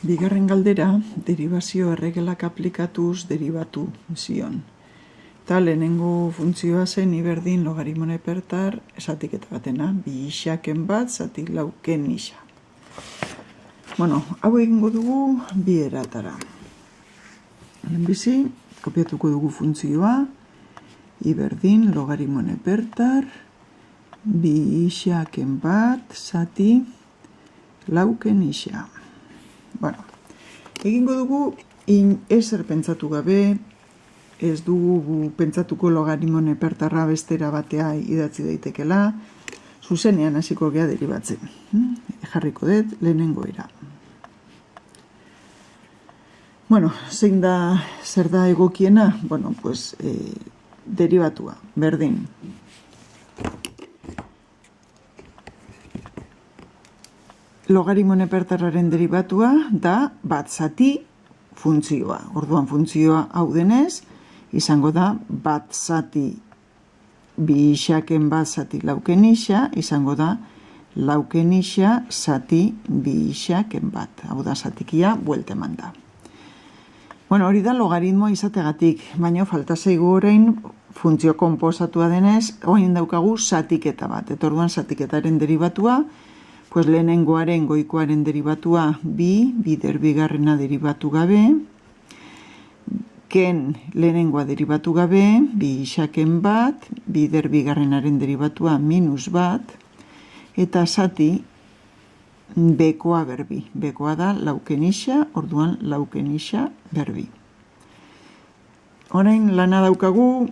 Bigarren galdera, deribazio erregelak aplikatuz deribatu zion. Eta lehenengo funtzioa zen iberdin logarimone pertar zatiketa batena, bi isaken bat, zatik lauken isa. Bueno, hau egingo dugu bi eratara. Lehenbizi, kopiatuko dugu funtzioa, iberdin logarimone pertar, bi isaken bat, zati lauken isa. Bueno, egingo dugu ezer pentsatu gabe, ez dugu pentsatuko logarimone pertarra bestera batea idatzi daitekela, zuzenean hasiko gea deribatzen. Jarriko dut lehenengo era. Bueno, zer da egokiena? Bueno, pues deribatua, berdin. Logarimone pertarraren deribatua da bat zati funtzioa. Orduan funtzioa hau denez, izango da bat zati bi isaken bat zati lauken isa, izango da lauken isa zati bi isaken bat. Hau da zatikia buelta eman da. Bueno, hori da logaritmoa izategatik, baina falta zaigu orain funtzio konposatua denez, orain daukagu zatiketa bat. Eta orduan zatiketaren deribatua, pues lehenengoaren goikoaren deribatua bider bigarrena deribatu gabe, ken lehenengoa deribatu gabe, bi isaken bat, bider bigarrenaren deribatua minus bat, eta zati bekoa berbi. Bekoa da lauken isa, orduan lauken isa berbi. Orain lana daukagu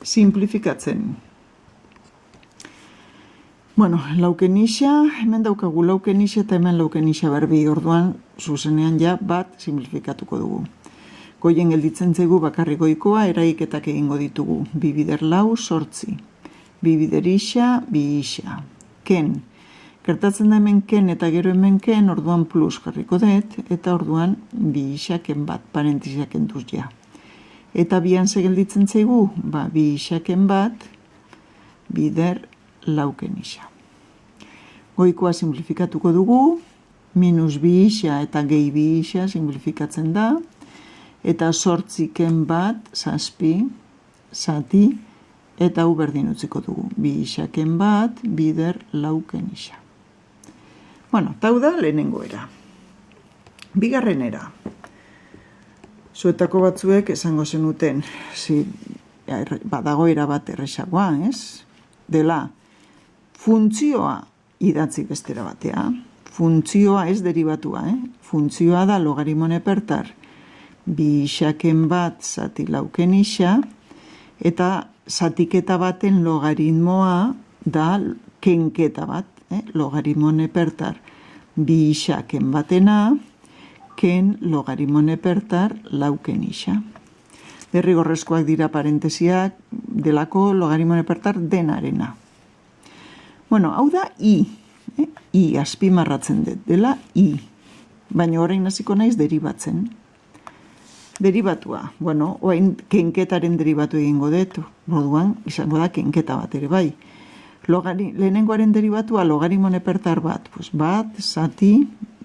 simplifikatzen. Bueno, lauken isa, hemen daukagu lauken isa eta hemen lauken isa berbi, orduan zuzenean ja bat simplifikatuko dugu. Goien gelditzen zaigu bakarrik goikoa, eraiketak egingo ditugu. Bi bider lau, sortzi. Bi bider isa, bi isa. Ken. Gertatzen da hemen ken eta gero hemen ken, orduan plus jarriko dut, eta orduan bi isaken bat, parentesiak enduz ja. Eta bian ze gelditzen zaigu, bi isaken bat, bider lauken isa. Goikoa simplifikatuko dugu, minus bi isa eta gehi bi isa simplifikatzen da, eta sortziken bat, zazpi, zati, eta hau berdin utziko dugu. Bi isaken bat, bider lauken isa. Bueno, eta hau da lehenengo era. Bigarren era. Zuetako batzuek esango zenuten, badago era bat erresagoa, ez? Dela, funtzioa idatzi bestera batea. Funtzioa ez deribatua, funtzioa da logarimone pertar. Bi isaken bat zati lauken isa, eta zatiketa baten logaritmoa da kenketa bat. Logarimone pertar bi isaken batena, ken logarimone pertar lauken isa. Derrigorrezkoak dira parentesiak delako logarimone pertar denarena. Bueno, hau da i. I azpimarratzen dut, dela i. Baina orain hasiko naiz deribatzen. Deribatua. Bueno, orain kenketaren deribatu egingo dut. Moduan, izango da kenketa bat ere bai. Lehenengoaren deribatua logarimone pertar bat. Bat, zati,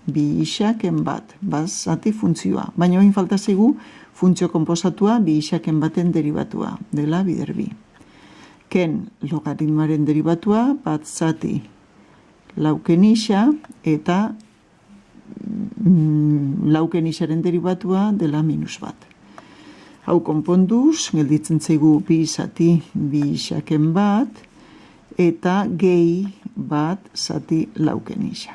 bi isaken bat. Bat, zati funtzioa. Baina orain falta zaigu funtzio konposatua bi isaken baten deribatua. Dela bider bi. Ken logaritmoaren deribatua, bat zati lauken isa, eta lauken isaren deribatua dela minus bat. Hau konponduz, gelditzen zaigu bi zati bi isaken bat, eta gehi bat zati lauken isa.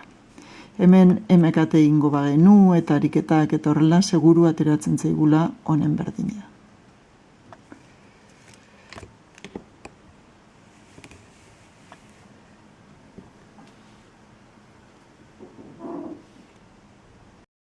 Hemen emekate ingo bagenu eta ariketak eta horrela seguru ateratzen zaigula honen berdina.